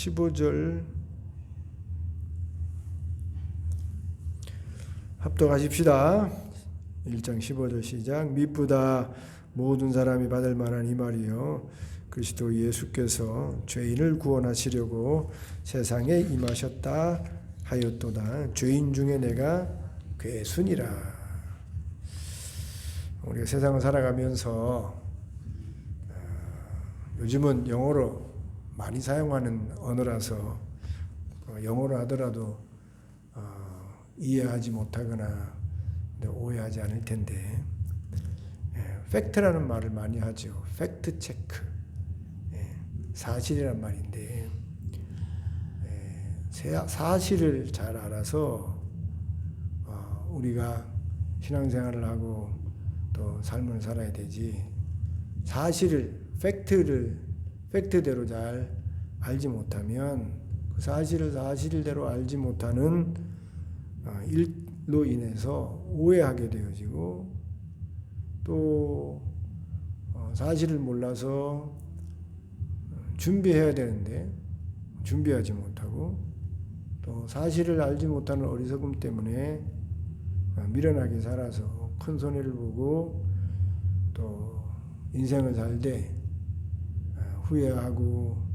15절 합독하십시다. 1장 15절 시작. 미쁘다 모든 사람이 받을 만한 이 말이요 그리스도 예수께서 죄인을 구원하시려고 세상에 임하셨다 하였도다. 죄인 중에 내가 괴순이라. 우리가 세상을 살아가면서 요즘은 영어로 많이 사용하는 언어라서 영어로 하더라도 이해하지 못하거나 오해하지 않을 텐데, 팩트라는 말을 많이 하죠. 팩트 체크, 사실이란 말인데, 사실을 잘 알아서 우리가 신앙생활을 하고 또 삶을 살아야 되지, 사실을 팩트대로 잘 알지 못하면 그 사실을 사실대로 알지 못하는 일로 인해서 오해하게 되어지고, 또 사실을 몰라서 준비해야 되는데 준비하지 못하고, 또 사실을 알지 못하는 어리석음 때문에 미련하게 살아서 큰 손해를 보고 또 인생을 살되 후회하고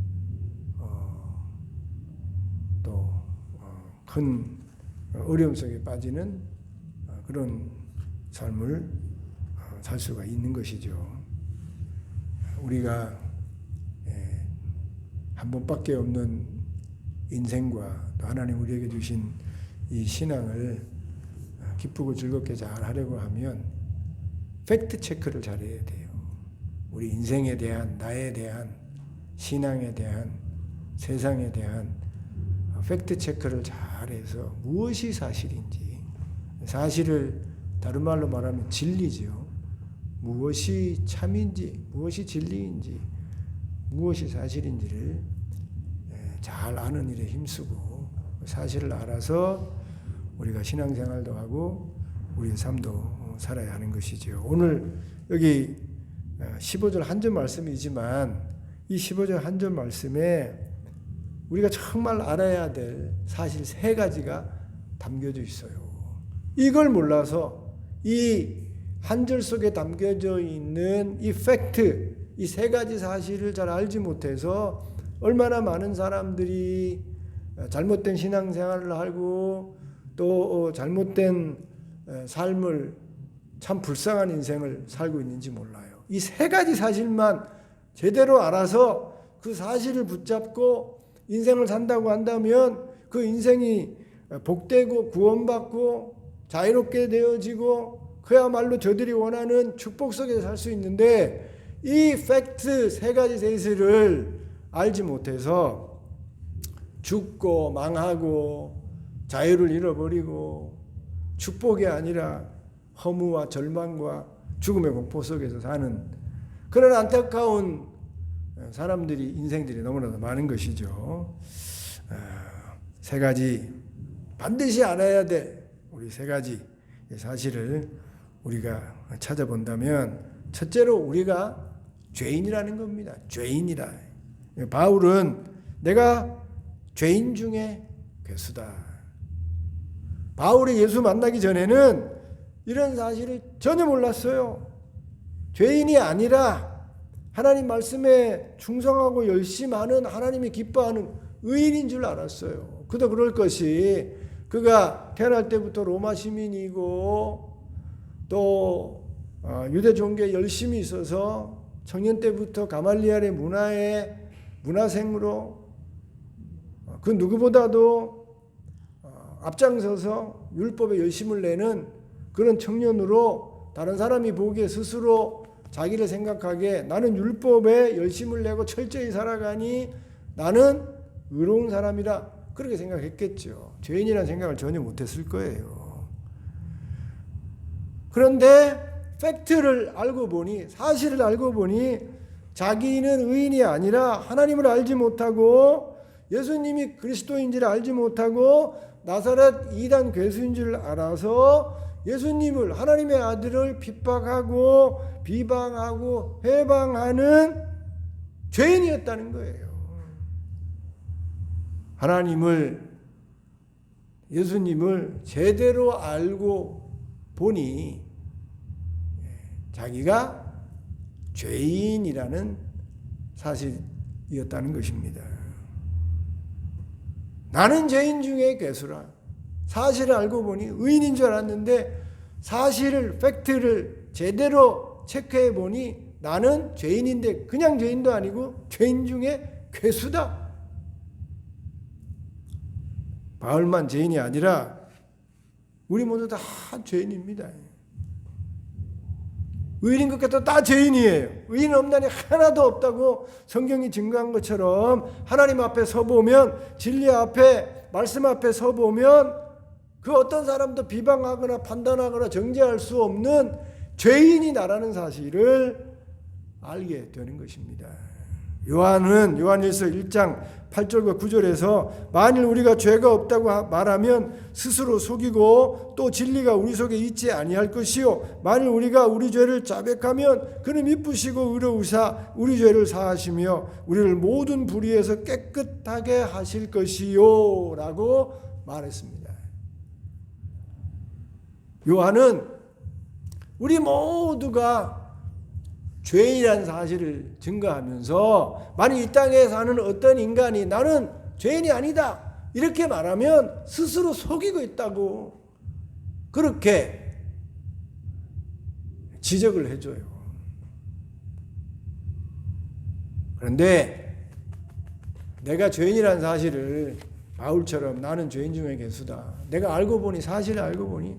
또 큰 어려움 속에 빠지는 그런 삶을 살 수가 있는 것이죠. 우리가 한 번밖에 없는 인생과 또 하나님 우리에게 주신 이 신앙을 기쁘고 즐겁게 잘 하려고 하면 팩트 체크를 잘해야 돼요. 우리 인생에 대한, 나에 대한, 신앙에 대한, 세상에 대한 팩트 체크를 잘해서 무엇이 사실인지, 사실을 다른 말로 말하면 진리죠. 무엇이 참인지, 무엇이 진리인지, 무엇이 사실인지를 잘 아는 일에 힘쓰고 사실을 알아서 우리가 신앙생활도 하고 우리의 삶도 살아야 하는 것이죠. 오늘 여기 15절 한 절 말씀이지만 이 15절 한 절 말씀에 우리가 정말 알아야 될 사실 세 가지가 담겨져 있어요. 이걸 몰라서 이 한 절 속에 담겨져 있는 이 팩트, 이 세 가지 사실을 잘 알지 못해서 얼마나 많은 사람들이 잘못된 신앙생활을 하고 또 잘못된 삶을, 참 불쌍한 인생을 살고 있는지 몰라요. 이 세 가지 사실만 제대로 알아서 그 사실을 붙잡고 인생을 산다고 한다면 그 인생이 복되고 구원받고 자유롭게 되어지고 그야말로 저들이 원하는 축복 속에 살 수 있는데, 이 팩트 세 가지 사실을 알지 못해서 죽고 망하고 자유를 잃어버리고 축복이 아니라 허무와 절망과 죽음의 공포 속에서 사는 그런 안타까운 사람들이, 인생들이 너무나도 많은 것이죠. 세 가지 반드시 알아야 될 우리 세 가지 사실을 우리가 찾아본다면, 첫째로 우리가 죄인이라는 겁니다. 죄인이라. 바울은 내가 죄인 중에 괴수다. 바울이 예수 만나기 전에는 이런 사실을 전혀 몰랐어요. 죄인이 아니라 하나님 말씀에 충성하고 열심하는, 하나님이 기뻐하는 의인인 줄 알았어요. 그도 그럴 것이, 그가 태어날 때부터 로마 시민이고 또 유대 종교에 열심히 있어서 청년 때부터 가말리엘의 문화생으로 그 누구보다도 앞장서서 율법에 열심을 내는 그런 청년으로, 다른 사람이 보기에 스스로 자기를 생각하기에 나는 율법에 열심을 내고 철저히 살아가니 나는 의로운 사람이라 그렇게 생각했겠죠. 죄인이라는 생각을 전혀 못했을 거예요. 그런데 팩트를 알고 보니, 사실을 알고 보니 자기는 의인이 아니라 하나님을 알지 못하고 예수님이 그리스도인지를 알지 못하고 나사렛 이단 괴수인 줄 알아서 예수님을, 하나님의 아들을 핍박하고 비방하고 해방하는 죄인이었다는 거예요. 하나님을, 예수님을 제대로 알고 보니 자기가 죄인이라는 사실이었다는 것입니다. 나는 죄인 중에 괴수라. 사실을 알고 보니 의인인 줄 알았는데 사실을, 팩트를 제대로 체크해 보니 나는 죄인인데 그냥 죄인도 아니고 죄인 중에 괴수다. 바울만 죄인이 아니라 우리 모두 다 죄인입니다. 의인인 것 같아도 다 죄인이에요. 의인 없나니 하나도 없다고 성경이 증거한 것처럼 하나님 앞에 서보면, 진리 앞에, 말씀 앞에 서보면 그 어떤 사람도 비방하거나 판단하거나 정죄할 수 없는 죄인이 나라는 사실을 알게 되는 것입니다. 요한은 요한일서 1장 8절과 9절에서 만일 우리가 죄가 없다고 말하면 스스로 속이고 또 진리가 우리 속에 있지 아니할 것이요 만일 우리가 우리 죄를 자백하면 그는 미쁘시고 의로우사 우리 죄를 사하시며 우리를 모든 불의에서 깨끗하게 하실 것이요 라고 말했습니다. 요한은 우리 모두가 죄인이라는 사실을 증거하면서 만일 이 땅에 사는 어떤 인간이 나는 죄인이 아니다 이렇게 말하면 스스로 속이고 있다고 그렇게 지적을 해줘요. 그런데 내가 죄인이라는 사실을 바울처럼 나는 죄인 중에 괴수다. 내가 알고 보니 사실을 알고 보니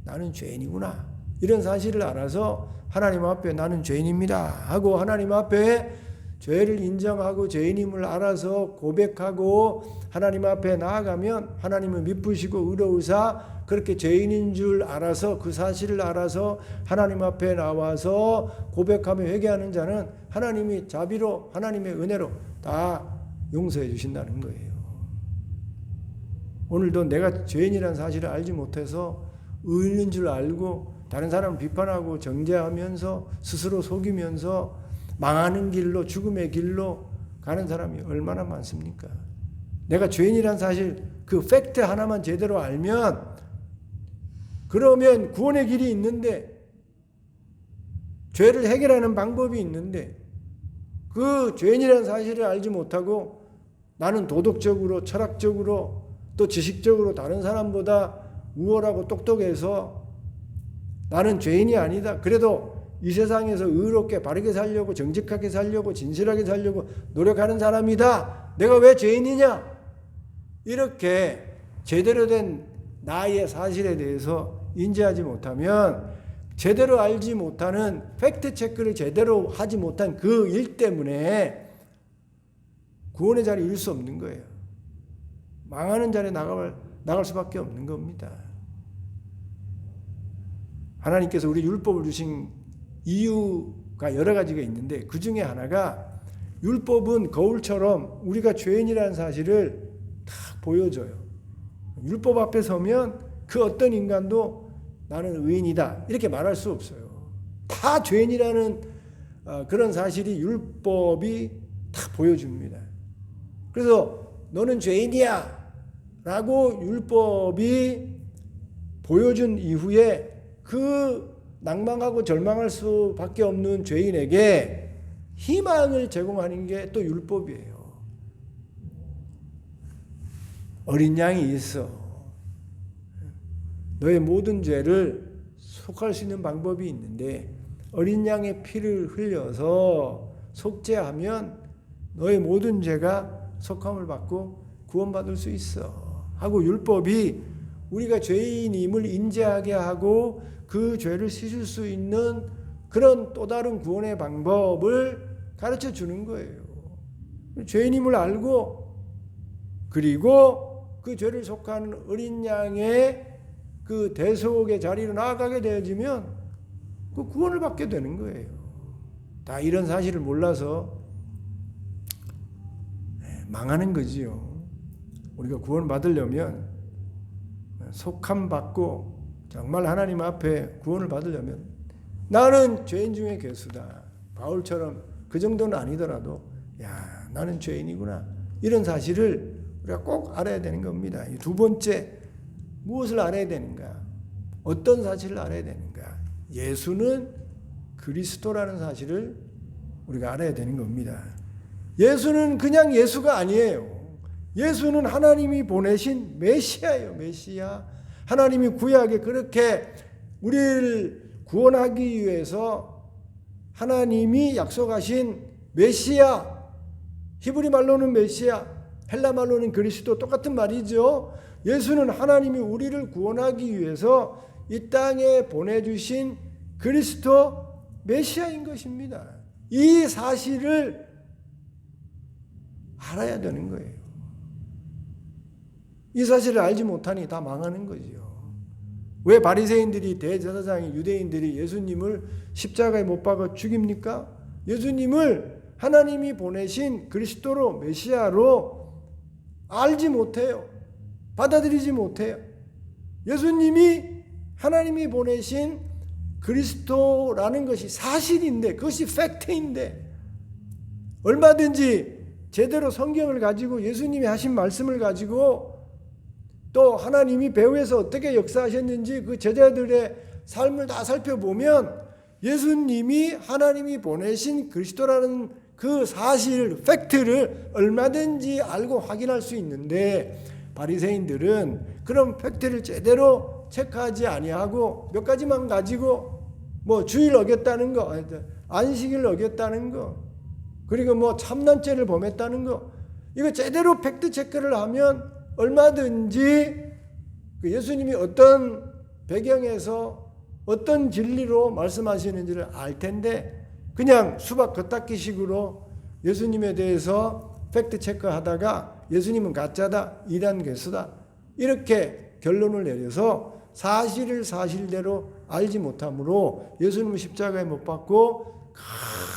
나는 죄인이구나. 이런 사실을 알아서 하나님 앞에 나는 죄인입니다 하고 하나님 앞에 죄를 인정하고 죄인임을 알아서 고백하고 하나님 앞에 나아가면 하나님은 미쁘시고 의로우사 그렇게 죄인인 줄 알아서 그 사실을 알아서 하나님 앞에 나와서 고백하며 회개하는 자는 하나님이 자비로 하나님의 은혜로 다 용서해 주신다는 거예요. 오늘도 내가 죄인이라는 사실을 알지 못해서 의인인 줄 알고 다른 사람을 비판하고 정죄하면서 스스로 속이면서 망하는 길로 죽음의 길로 가는 사람이 얼마나 많습니까? 내가 죄인이라는 사실 그 팩트 하나만 제대로 알면 그러면 구원의 길이 있는데 죄를 해결하는 방법이 있는데 그 죄인이라는 사실을 알지 못하고 나는 도덕적으로 철학적으로 또 지식적으로 다른 사람보다 우월하고 똑똑해서 나는 죄인이 아니다. 그래도 이 세상에서 의롭게 바르게 살려고 정직하게 살려고 진실하게 살려고 노력하는 사람이다. 내가 왜 죄인이냐? 이렇게 제대로 된 나의 사실에 대해서 인지하지 못하면 제대로 알지 못하는 팩트 체크를 제대로 하지 못한 그 일 때문에 구원의 자리에 이룰 수 없는 거예요. 망하는 자리에 나갈 수밖에 없는 겁니다. 하나님께서 우리 율법을 주신 이유가 여러 가지가 있는데 그 중에 하나가 율법은 거울처럼 우리가 죄인이라는 사실을 딱 보여줘요. 율법 앞에 서면 그 어떤 인간도 나는 의인이다 이렇게 말할 수 없어요. 다 죄인이라는 그런 사실이 율법이 딱 보여줍니다. 그래서 너는 죄인이야 라고 율법이 보여준 이후에 그 낭망하고 절망할 수밖에 없는 죄인에게 희망을 제공하는 게 또 율법이에요. 어린 양이 있어. 너의 모든 죄를 속할 수 있는 방법이 있는데 어린 양의 피를 흘려서 속죄하면 너의 모든 죄가 속함을 받고 구원받을 수 있어 하고 율법이 우리가 죄인임을 인지하게 하고 그 죄를 씻을 수 있는 그런 또 다른 구원의 방법을 가르쳐 주는 거예요. 죄인임을 알고 그리고 그 죄를 속한 어린 양의 그 대속의 자리로 나아가게 되어지면 그 구원을 받게 되는 거예요. 다 이런 사실을 몰라서 망하는 거지요. 우리가 구원 받으려면 속함 받고 정말 하나님 앞에 구원을 받으려면 나는 죄인 중에 괴수다. 바울처럼 그 정도는 아니더라도 야 나는 죄인이구나. 이런 사실을 우리가 꼭 알아야 되는 겁니다. 두 번째, 무엇을 알아야 되는가? 어떤 사실을 알아야 되는가? 예수는 그리스도라는 사실을 우리가 알아야 되는 겁니다. 예수는 그냥 예수가 아니에요. 예수는 하나님이 보내신 메시아예요. 메시아. 하나님이 구약에 그렇게 우리를 구원하기 위해서 하나님이 약속하신 메시아, 히브리 말로는 메시아, 헬라 말로는 그리스도, 똑같은 말이죠. 예수는 하나님이 우리를 구원하기 위해서 이 땅에 보내주신 그리스도 메시아인 것입니다. 이 사실을 알아야 되는 거예요. 이 사실을 알지 못하니 다 망하는 거죠. 왜 바리새인들이, 대제사장이, 유대인들이 예수님을 십자가에 못 박아 죽입니까? 예수님을 하나님이 보내신 그리스도로, 메시아로 알지 못해요. 받아들이지 못해요. 예수님이 하나님이 보내신 그리스도라는 것이 사실인데, 그것이 팩트인데, 얼마든지 제대로 성경을 가지고 예수님이 하신 말씀을 가지고 또 하나님이 배후에서 어떻게 역사하셨는지 그 제자들의 삶을 다 살펴보면 예수님이 하나님이 보내신 그리스도라는 그 사실, 팩트를 얼마든지 알고 확인할 수 있는데, 바리새인들은 그런 팩트를 제대로 체크하지 아니하고 몇 가지만 가지고 뭐 주일 어겼다는 거, 안식일 어겼다는 거, 그리고 뭐 참난죄를 범했다는 거, 이거 제대로 팩트 체크를 하면 얼마든지 예수님이 어떤 배경에서 어떤 진리로 말씀하시는지를 알 텐데, 그냥 수박 겉핥기식으로 예수님에 대해서 팩트 체크하다가 예수님은 가짜다, 이단 괴수다, 이렇게 결론을 내려서 사실을 사실대로 알지 못함으로 예수님은 십자가에 못 박고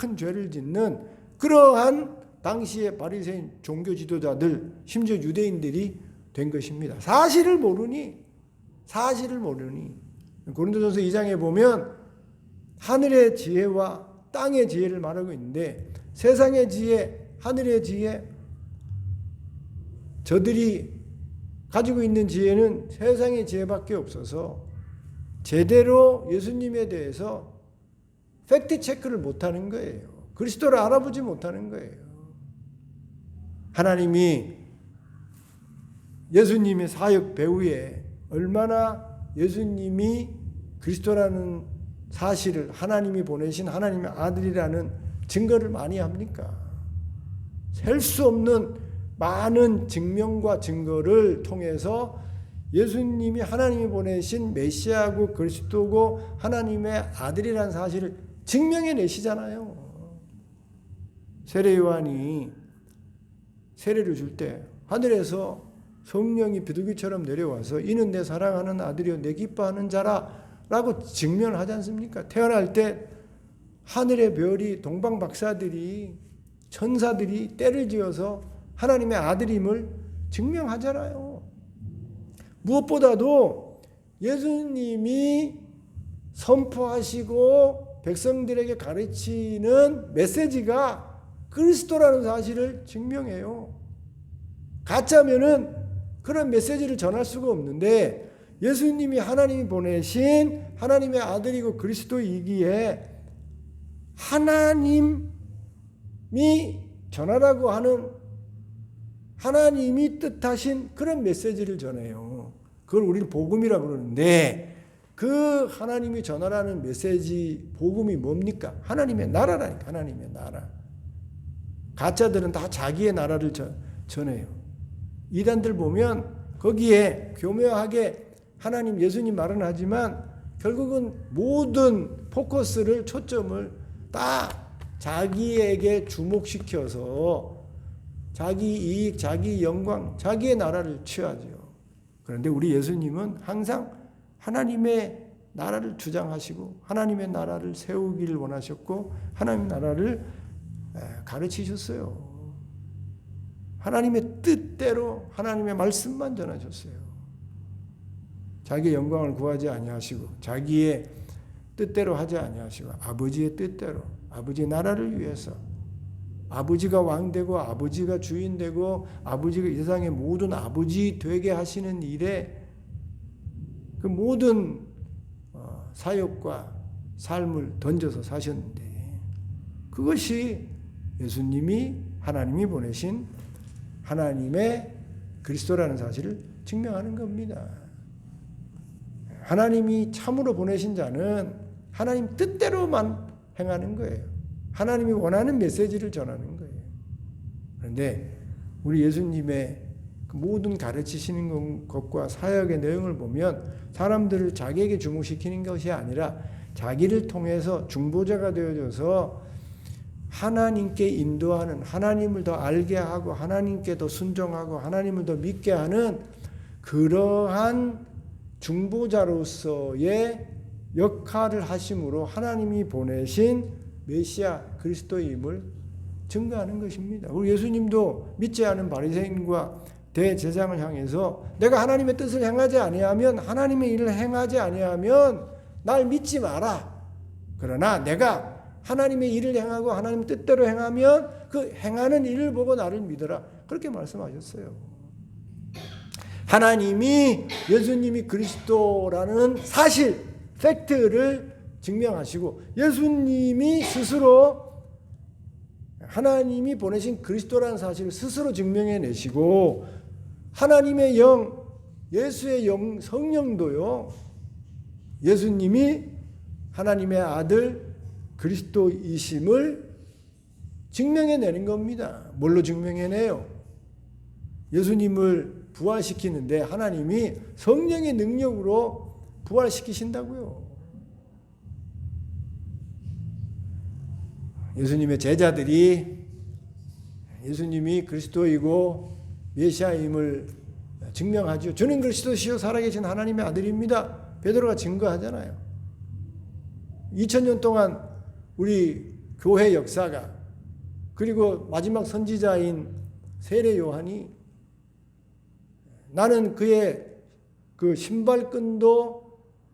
큰 죄를 짓는 그러한 당시의 바리새인 종교 지도자들, 심지어 유대인들이 된 것입니다. 사실을 모르니 고린도전서 2장에 보면 하늘의 지혜와 땅의 지혜를 말하고 있는데, 세상의 지혜, 하늘의 지혜, 저들이 가지고 있는 지혜는 세상의 지혜밖에 없어서 제대로 예수님에 대해서 팩트 체크를 못하는 거예요. 그리스도를 알아보지 못하는 거예요. 하나님이 예수님의 사역 배후에 얼마나 예수님이 그리스도라는 사실을, 하나님이 보내신 하나님의 아들이라는 증거를 많이 합니까? 셀 수 없는 많은 증명과 증거를 통해서 예수님이 하나님이 보내신 메시아고 그리스도고 하나님의 아들이라는 사실을 증명해 내시잖아요. 세례요한이 세례를 줄 때 하늘에서 성령이 비둘기처럼 내려와서 이는 내 사랑하는 아들이요 내 기뻐하는 자라 라고 증명을 하지 않습니까? 태어날 때 하늘의 별이, 동방 박사들이, 천사들이 때를 지어서 하나님의 아들임을 증명하잖아요. 무엇보다도 예수님이 선포하시고 백성들에게 가르치는 메시지가 그리스도라는 사실을 증명해요. 가짜면은 그런 메시지를 전할 수가 없는데, 예수님이 하나님이 보내신 하나님의 아들이고 그리스도이기에 하나님이 전하라고 하는 하나님이 뜻하신 그런 메시지를 전해요. 그걸 우리는 복음이라고 그러는데, 그 하나님이 전하라는 메시지, 복음이 뭡니까? 하나님의 나라라니까. 하나님의 나라. 가짜들은 다 자기의 나라를 전해요. 이단들 보면 거기에 교묘하게 하나님, 예수님 말은 하지만 결국은 모든 포커스를, 초점을 다 자기에게 주목시켜서 자기 이익, 자기 영광, 자기의 나라를 취하죠. 그런데 우리 예수님은 항상 하나님의 나라를 주장하시고 하나님의 나라를 세우기를 원하셨고 하나님의 나라를 가르치셨어요. 하나님의 뜻대로 하나님의 말씀만 전하셨어요. 자기의 영광을 구하지 아니하시고 자기의 뜻대로 하지 아니하시고 아버지의 뜻대로, 아버지의 나라를 위해서 아버지가 왕되고 아버지가 주인되고 아버지가 이 세상의 모든 아버지 되게 하시는 일에 그 모든 사역과 삶을 던져서 사셨는데 그것이 예수님이 하나님이 보내신 하나님의 그리스도라는 사실을 증명하는 겁니다. 하나님이 참으로 보내신 자는 하나님 뜻대로만 행하는 거예요. 하나님이 원하는 메시지를 전하는 거예요. 그런데 우리 예수님의 그 모든 가르치시는 것과 사역의 내용을 보면 사람들을 자기에게 주목시키는 것이 아니라 자기를 통해서 중보자가 되어줘서 하나님께 인도하는, 하나님을 더 알게 하고 하나님께 더 순종하고 하나님을 더 믿게 하는 그러한 중보자로서의 역할을 하심으로 하나님이 보내신 메시아 그리스도임을 증거하는 것입니다. 우리 예수님도 믿지 않은 바리새인과 대제사장을 향해서 내가 하나님의 뜻을 행하지 아니하면, 하나님의 일을 행하지 아니하면 날 믿지 마라. 그러나 내가 하나님의 일을 행하고 하나님 뜻대로 행하면 그 행하는 일을 보고 나를 믿어라. 그렇게 말씀하셨어요. 하나님이 예수님이 그리스도라는 사실, 팩트를 증명하시고 예수님이 스스로 하나님이 보내신 그리스도라는 사실을 스스로 증명해내시고 하나님의 영, 예수의 영, 성령도요, 예수님이 하나님의 아들 그리스도이심을 증명해내는 겁니다. 뭘로 증명해내요? 예수님을 부활시키는데 하나님이 성령의 능력으로 부활시키신다고요. 예수님의 제자들이 예수님이 그리스도이고 메시아임을 증명하죠. 주는 그리스도시요 살아계신 하나님의 아들입니다. 베드로가 증거하잖아요. 2000년 동안 우리 교회 역사가, 그리고 마지막 선지자인 세례 요한이 나는 그의 그 신발끈도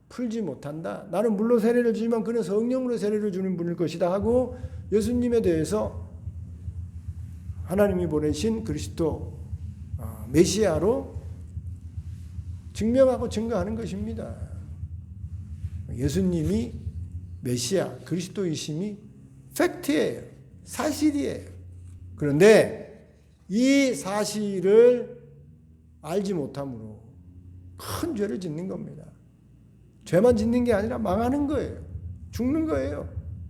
풀지 못한다. 나는 물로 세례를 주지만 그는 성령으로 세례를 주는 분일 것이다 하고 예수님에 대해서 하나님이 보내신 그리스도 메시아로 증명하고 증거하는 것입니다. 예수님이 메시아 그리스도이심이 팩트예요. 사실이에요. 그런데 이 사실을 알지 못함으로 큰 죄를 짓는 겁니다. 죄만 짓는 게 아니라 망하는 거예요. 죽는 거예요.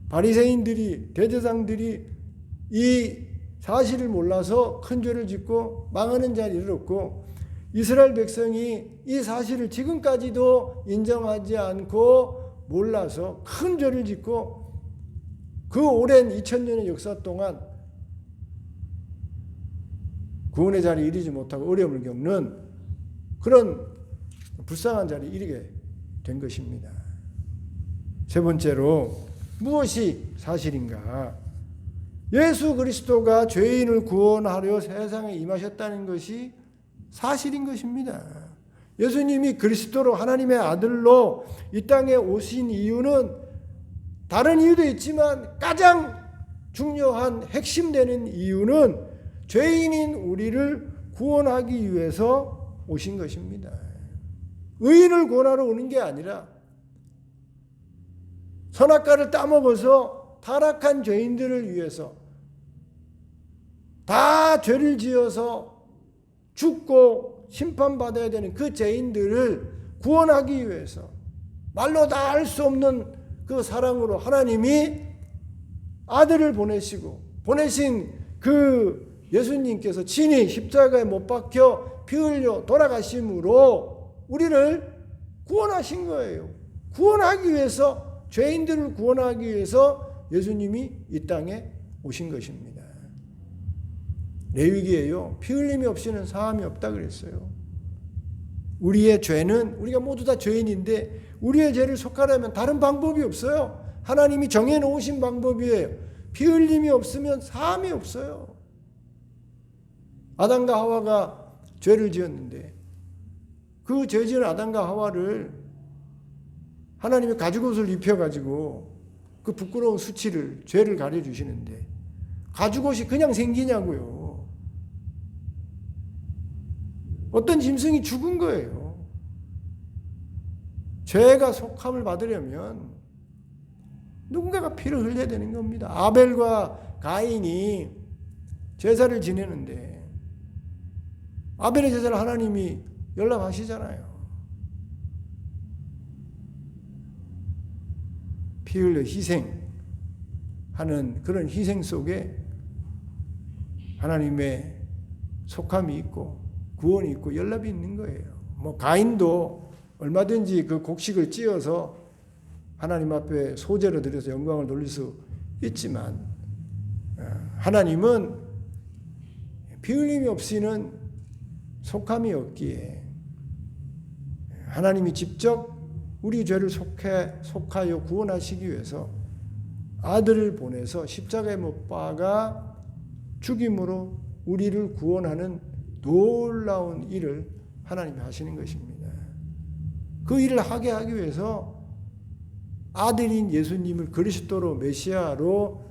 바리새인들이, 대제사장들이 이 사실을 몰라서 큰 죄를 짓고 망하는 자리에 이르렀고, 이스라엘 백성이 이 사실을 지금까지도 인정하지 않고 몰라서 큰 죄를 짓고 그 오랜 2000년의 역사 동안 구원의 자리에 이르지 못하고 어려움을 겪는 그런 불쌍한 자리에 이르게 된 것입니다. 세 번째로 무엇이 사실인가? 예수 그리스도가 죄인을 구원하려 세상에 임하셨다는 것이 사실인 것입니다. 예수님이 그리스도로 하나님의 아들로 이 땅에 오신 이유는 다른 이유도 있지만 가장 중요한 핵심되는 이유는 죄인인 우리를 구원하기 위해서 오신 것입니다. 의인을 구원하러 오는 게 아니라 선악과를 따먹어서 타락한 죄인들을 위해서, 다 죄를 지어서 죽고 심판받아야 되는 그 죄인들을 구원하기 위해서, 말로 다 알 수 없는 그 사랑으로 하나님이 아들을 보내시고, 보내신 그 예수님께서 친히 십자가에 못 박혀 피 흘려 돌아가심으로 우리를 구원하신 거예요. 구원하기 위해서, 죄인들을 구원하기 위해서 예수님이 이 땅에 오신 것입니다. 레위기에요, 피 흘림이 없이는 사함이 없다 그랬어요. 우리의 죄는, 우리가 모두 다 죄인인데 우리의 죄를 속하려면 다른 방법이 없어요. 하나님이 정해놓으신 방법이에요. 피 흘림이 없으면 사함이 없어요. 아담과 하와가 죄를 지었는데 그 죄 지은 아담과 하와를 하나님이 가죽옷을 입혀가지고 그 부끄러운 수치를, 죄를 가려주시는데 가죽옷이 그냥 생기냐고요. 어떤 짐승이 죽은 거예요. 죄가 속함을 받으려면 누군가가 피를 흘려야 되는 겁니다. 아벨과 가인이 제사를 지내는데 아벨의 제사를 하나님이 열람하시잖아요. 피 흘려 희생하는 그런 희생 속에 하나님의 속함이 있고 구원이 있고 연락이 있는 거예요. 뭐 가인도 얼마든지 그 곡식을 찧어서 하나님 앞에 소제로 드려서 영광을 돌릴 수 있지만 하나님은 피 흘림이 없이는 속함이 없기에 하나님이 직접 우리 죄를 속하여 구원하시기 위해서 아들을 보내서 십자가에 못 박아 죽임으로 우리를 구원하는 놀라운 일을 하나님이 하시는 것입니다. 그 일을 하게 하기 위해서 아들인 예수님을 그리스도로 메시아로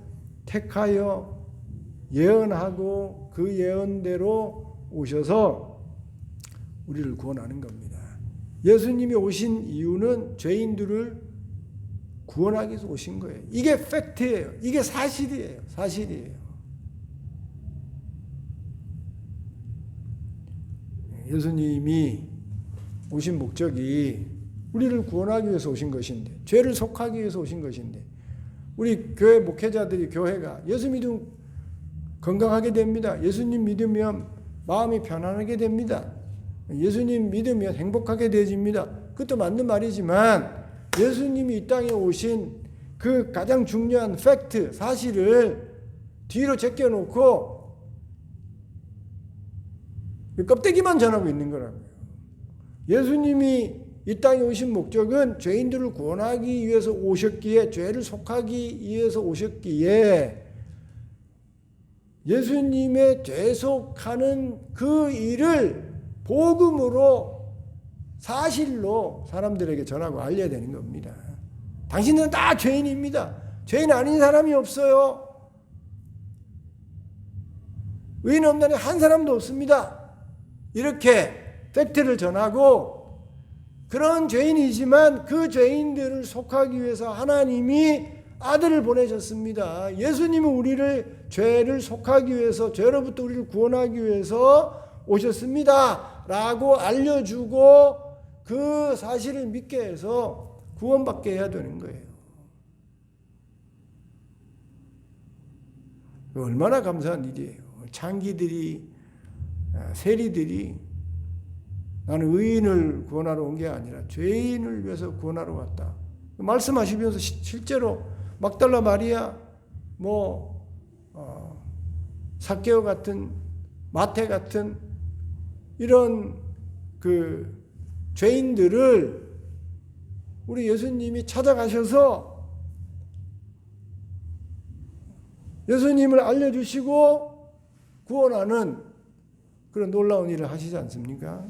택하여 예언하고 그 예언대로 오셔서 우리를 구원하는 겁니다. 예수님이 오신 이유는 죄인들을 구원하기 위해서 오신 거예요. 이게 팩트예요. 이게 사실이에요. 사실이에요. 예수님이 오신 목적이 우리를 구원하기 위해서 오신 것인데, 죄를 속하기 위해서 오신 것인데, 우리 교회 목회자들이 교회가 예수 믿으면 건강하게 됩니다. 예수님 믿으면 마음이 편안하게 됩니다. 예수님 믿으면 행복하게 되어집니다. 그것도 맞는 말이지만 예수님이 이 땅에 오신 그 가장 중요한 팩트, 사실을 뒤로 제껴놓고 껍데기만 전하고 있는 거라고요. 예수님이 이 땅에 오신 목적은 죄인들을 구원하기 위해서 오셨기에, 죄를 속하기 위해서 오셨기에 예수님의 죄속하는 그 일을 복음으로 사실로 사람들에게 전하고 알려야 되는 겁니다. 당신들은 다 죄인입니다. 죄인 아닌 사람이 없어요. 의인 없나니 한 사람도 없습니다. 이렇게 팩트를 전하고, 그런 죄인이지만 그 죄인들을 속하기 위해서 하나님이 아들을 보내셨습니다. 예수님은 우리를 죄를 속하기 위해서, 죄로부터 우리를 구원하기 위해서 오셨습니다 라고 알려주고 그 사실을 믿게 해서 구원받게 해야 되는 거예요. 얼마나 감사한 일이에요. 창기들이, 세리들이 나는 의인을 구원하러 온 게 아니라 죄인을 위해서 구원하러 왔다 말씀하시면서 실제로 막달라 마리아, 삭개오 같은, 마태 같은 이런 그 죄인들을 우리 예수님이 찾아가셔서 예수님을 알려주시고 구원하는 그런 놀라운 일을 하시지 않습니까?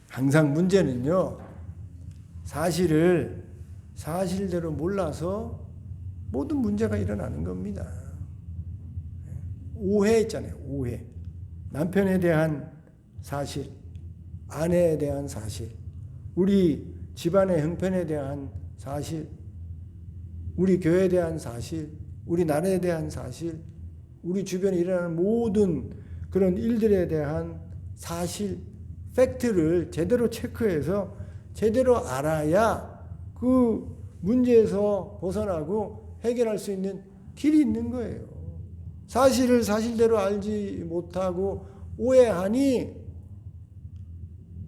항상 문제는요, 사실을 사실대로 몰라서 모든 문제가 일어나는 겁니다. 오해 있잖아요. 오해. 남편에 대한 사실, 아내에 대한 사실, 우리 집안의 형편에 대한 사실, 우리 교회에 대한 사실, 우리 나라에 대한 사실, 우리 주변에 일어나는 모든 그런 일들에 대한 사실, 팩트를 제대로 체크해서 제대로 알아야 그 문제에서 벗어나고 해결할 수 있는 길이 있는 거예요. 사실을 사실대로 알지 못하고 오해하니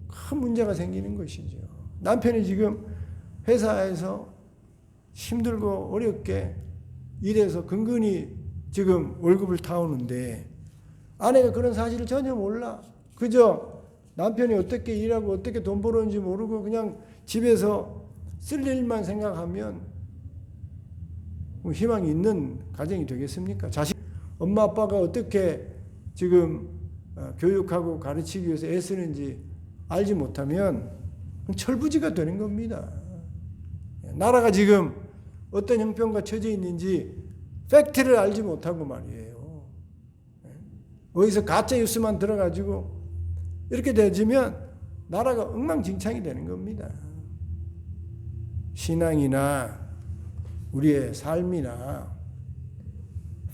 큰 문제가 생기는 것이죠. 남편이 지금 회사에서 힘들고 어렵게 일해서 근근히 지금 월급을 타오는데 아내가 그런 사실을 전혀 몰라. 그저 남편이 어떻게 일하고 어떻게 돈 벌었는지 모르고 그냥 집에서 쓸 일만 생각하면 희망이 있는 가정이 되겠습니까? 엄마 아빠가 어떻게 지금 교육하고 가르치기 위해서 애쓰는지 알지 못하면 철부지가 되는 겁니다. 나라가 지금 어떤 형편과 처져 있는지 팩트를 알지 못하고 말이에요. 어디서 가짜 뉴스만 들어가지고 이렇게 되지면 나라가 엉망진창이 되는 겁니다. 신앙이나 우리의 삶이나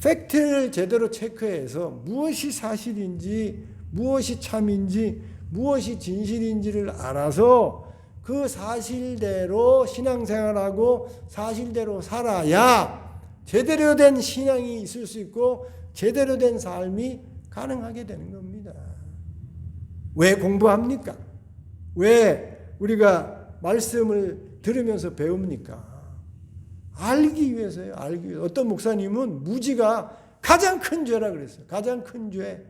팩트를 제대로 체크해서 무엇이 사실인지 무엇이 참인지 무엇이 진실인지를 알아서 그 사실대로 신앙생활하고 사실대로 살아야 제대로 된 신앙이 있을 수 있고 제대로 된 삶이 가능하게 되는 겁니다. 왜 공부합니까? 왜 우리가 말씀을 들으면서 배웁니까? 알기 위해서요. 알기 위해서. 어떤 목사님은 무지가 가장 큰 죄라 그랬어요. 가장 큰 죄.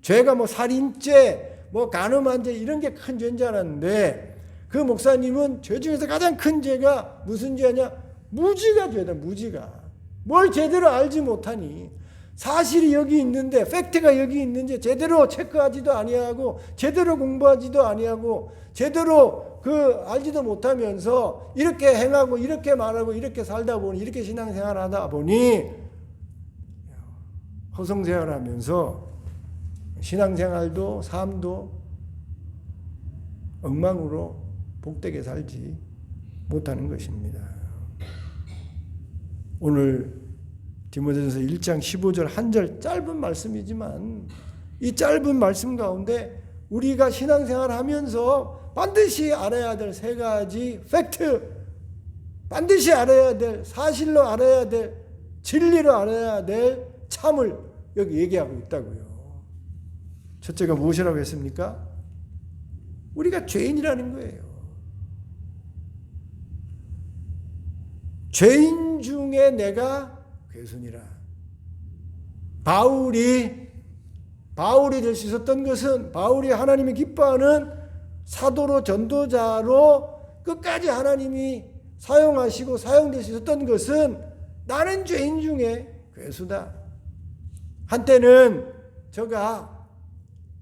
죄가 뭐 살인죄, 뭐 간음한 죄 이런 게 큰 죄인 줄 알았는데 그 목사님은 죄 중에서 가장 큰 죄가 무슨 죄냐? 무지가 죄다. 무지가. 뭘 제대로 알지 못하니 사실이 여기 있는데 팩트가 여기 있는지 제대로 체크하지도 아니하고 제대로 공부하지도 아니하고 제대로 알지도 못하면서 이렇게 행하고 이렇게 말하고 이렇게 살다 보니 이렇게 신앙생활하다 보니 허송세월하면서 신앙생활도 삶도 엉망으로 복되게 살지 못하는 것입니다. 오늘 디모데전서 1장 15절 한 절 짧은 말씀이지만 이 짧은 말씀 가운데 우리가 신앙생활 하면서 반드시 알아야 될 세 가지 팩트, 반드시 알아야 될 사실로 알아야 될 진리로 알아야 될 참을 여기 얘기하고 있다고요. 첫째가 무엇이라고 했습니까? 우리가 죄인이라는 거예요. 죄인 중에 내가 괴순이라. 바울이 될 수 있었던 것은 바울이 하나님이 기뻐하는 사도로 전도자로 끝까지 하나님이 사용하시고 사용될 수 있었던 것은 나는 죄인 중에 괴수다. 한때는 저가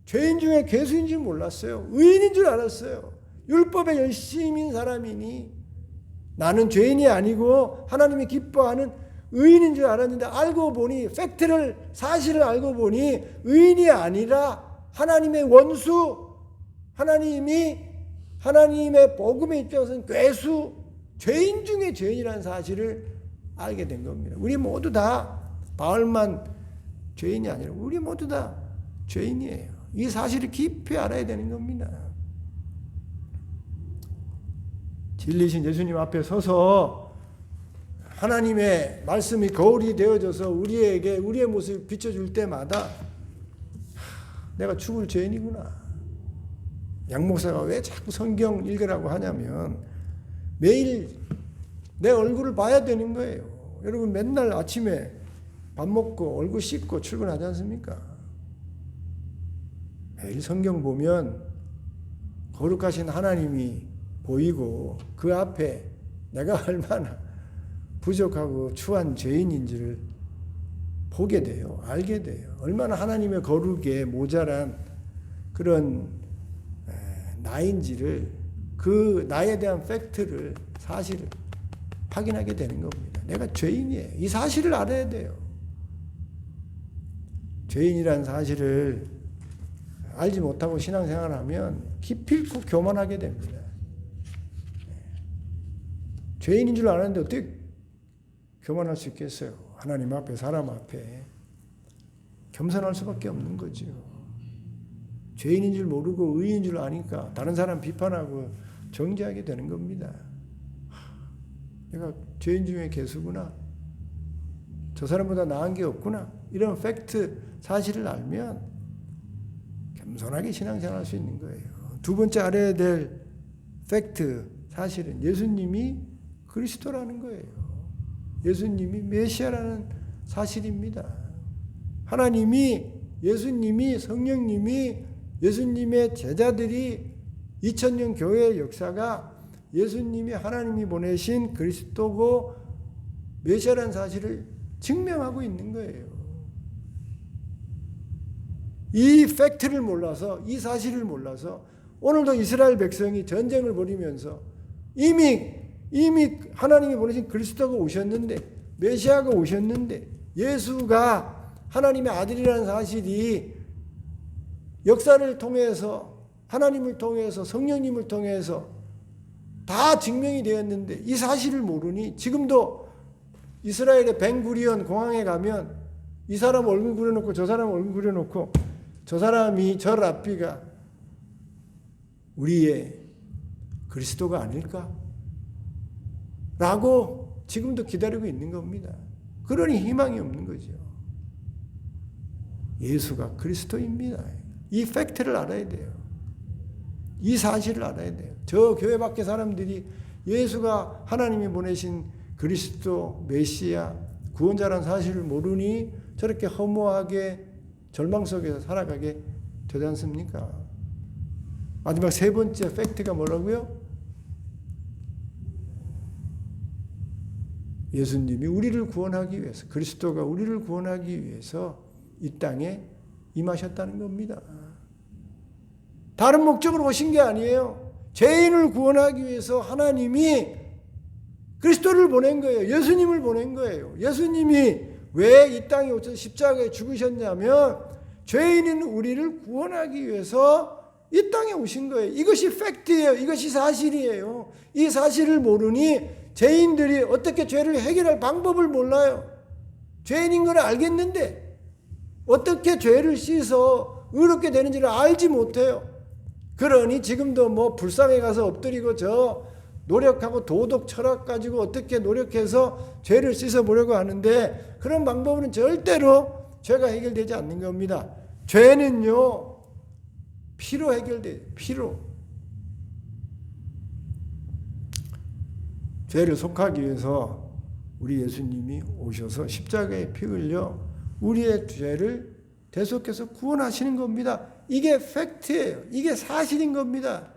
죄인 중에 괴수인 줄 몰랐어요. 의인인 줄 알았어요. 율법에 열심인 사람이니 나는 죄인이 아니고 하나님이 기뻐하는 의인인 줄 알았는데 알고 보니 팩트를 사실을 알고 보니 의인이 아니라 하나님의 원수, 하나님의 복음의 입장에서는 괴수, 죄인 중에 죄인이라는 사실을 알게 된 겁니다. 우리 모두 다 바울만 죄인이 아니라 우리 모두 다 죄인이에요. 이 사실을 깊이 알아야 되는 겁니다. 진리신 예수님 앞에 서서 하나님의 말씀이 거울이 되어져서 우리에게 우리의 모습을 비춰줄 때마다 내가 죽을 죄인이구나. 양 목사가 왜 자꾸 성경 읽으라고 하냐면 매일 내 얼굴을 봐야 되는 거예요. 여러분 맨날 아침에 밥 먹고 얼굴 씻고 출근하지 않습니까? 매일 성경 보면 거룩하신 하나님이 보이고 그 앞에 내가 얼마나 부족하고 추한 죄인인지를 보게 돼요. 알게 돼요. 얼마나 하나님의 거룩에 모자란 그런 나인지를 그 나에 대한 팩트를 사실을 확인하게 되는 겁니다. 내가 죄인이에요. 이 사실을 알아야 돼요. 죄인이라는 사실을 알지 못하고 신앙생활하면 기필코 교만하게 됩니다. 죄인인 줄 알았는데 어떻게 교만할 수 있겠어요? 하나님 앞에 사람 앞에 겸손할 수밖에 없는 거죠. 죄인인 줄 모르고 의인인 줄 아니까 다른 사람 비판하고 정죄하게 되는 겁니다. 내가 죄인 중에 괴수구나. 저 사람보다 나은 게 없구나. 이런 팩트 사실을 알면 겸손하게 신앙생활 할 수 있는 거예요. 두 번째 알아야 될 팩트 사실은 예수님이 그리스도라는 거예요. 예수님이 메시아라는 사실입니다. 하나님이 예수님이 성령님이 예수님의 제자들이 2000년 교회의 역사가 예수님이 하나님이 보내신 그리스도고 메시아라는 사실을 증명하고 있는 거예요. 이 팩트를 몰라서 이 사실을 몰라서 오늘도 이스라엘 백성이 전쟁을 벌이면서 이미 이미 하나님이 보내신 그리스도가 오셨는데, 메시아가 오셨는데, 예수가 하나님의 아들이라는 사실이 역사를 통해서, 하나님을 통해서, 성령님을 통해서 다 증명이 되었는데 이 사실을 모르니 지금도 이스라엘의 벤구리온 공항에 가면 이 사람 얼굴 그려놓고 저 사람 얼굴 그려놓고 저 사람이 저 랍비가 우리의 그리스도가 아닐까? 라고 지금도 기다리고 있는 겁니다. 그러니 희망이 없는 거죠. 예수가 그리스도입니다. 이 팩트를 알아야 돼요. 이 사실을 알아야 돼요. 저 교회 밖의 사람들이 예수가 하나님이 보내신 그리스도, 메시아, 구원자라는 사실을 모르니 저렇게 허무하게 절망 속에서 살아가게 되지 않습니까? 마지막 세 번째 팩트가 뭐라고요? 예수님이 우리를 구원하기 위해서, 그리스도가 우리를 구원하기 위해서 이 땅에 임하셨다는 겁니다. 다른 목적으로 오신 게 아니에요. 죄인을 구원하기 위해서 하나님이 그리스도를 보낸 거예요. 예수님을 보낸 거예요. 예수님이 왜 이 땅에 오셔서 십자가에 죽으셨냐면 죄인인 우리를 구원하기 위해서 이 땅에 오신 거예요. 이것이 팩트예요. 이것이 사실이에요. 이 사실을 모르니 죄인들이 어떻게 죄를 해결할 방법을 몰라요. 죄인인 걸 알겠는데 어떻게 죄를 씻어 의롭게 되는지를 알지 못해요. 그러니 지금도 뭐 불상에 가서 엎드리고 저 노력하고 도덕 철학 가지고 어떻게 노력해서 죄를 씻어보려고 하는데 그런 방법은 절대로 죄가 해결되지 않는 겁니다. 죄는요, 피로 해결돼요. 피로. 죄를 속하기 위해서 우리 예수님이 오셔서 십자가에 피 흘려 우리의 죄를 대속해서 구원하시는 겁니다. 이게 팩트예요. 이게 사실인 겁니다.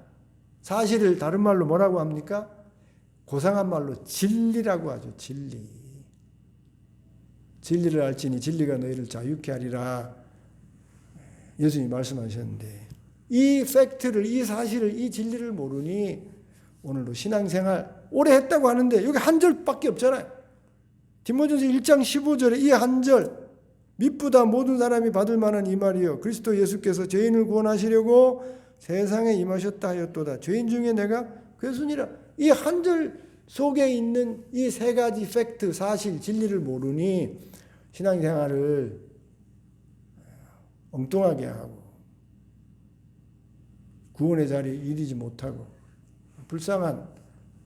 사실을 다른 말로 뭐라고 합니까? 고상한 말로 진리라고 하죠. 진리. 진리를 알지니 진리가 너희를 자유케 하리라. 예수님이 말씀하셨는데 이 팩트를, 이 사실을, 이 진리를 모르니 오늘도 신앙생활 오래 했다고 하는데 여기 한 절밖에 없잖아요. 디모데전서 1장 15절에 이 한 절, 미쁘다 모든 사람이 받을 만한 이 말이요 그리스도 예수께서 죄인을 구원하시려고 세상에 임하셨다 하였도다. 죄인 중에 내가 괴순이라. 이 한 절 속에 있는 이 세 가지 팩트, 사실, 진리를 모르니 신앙생활을 엉뚱하게 하고 구원의 자리에 이르지 못하고 불쌍한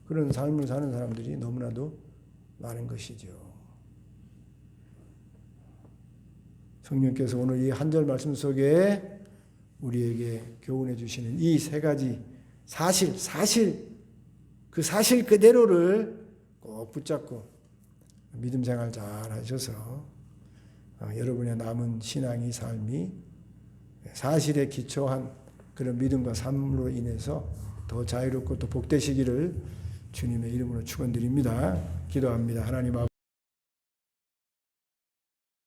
그런 삶을 사는 사람들이 너무나도 많은 것이죠. 성령께서 오늘 이 한 절 말씀 속에 우리에게 교훈해 주시는 이 세 가지 사실, 그 사실 그대로를 꼭 붙잡고 믿음 생활 잘 하셔서 여러분의 남은 신앙의 삶이 사실에 기초한 그런 믿음과 삶으로 인해서 더 자유롭고 또 복되시기를 주님의 이름으로 축원드립니다. 기도합니다. 하나님 아버지.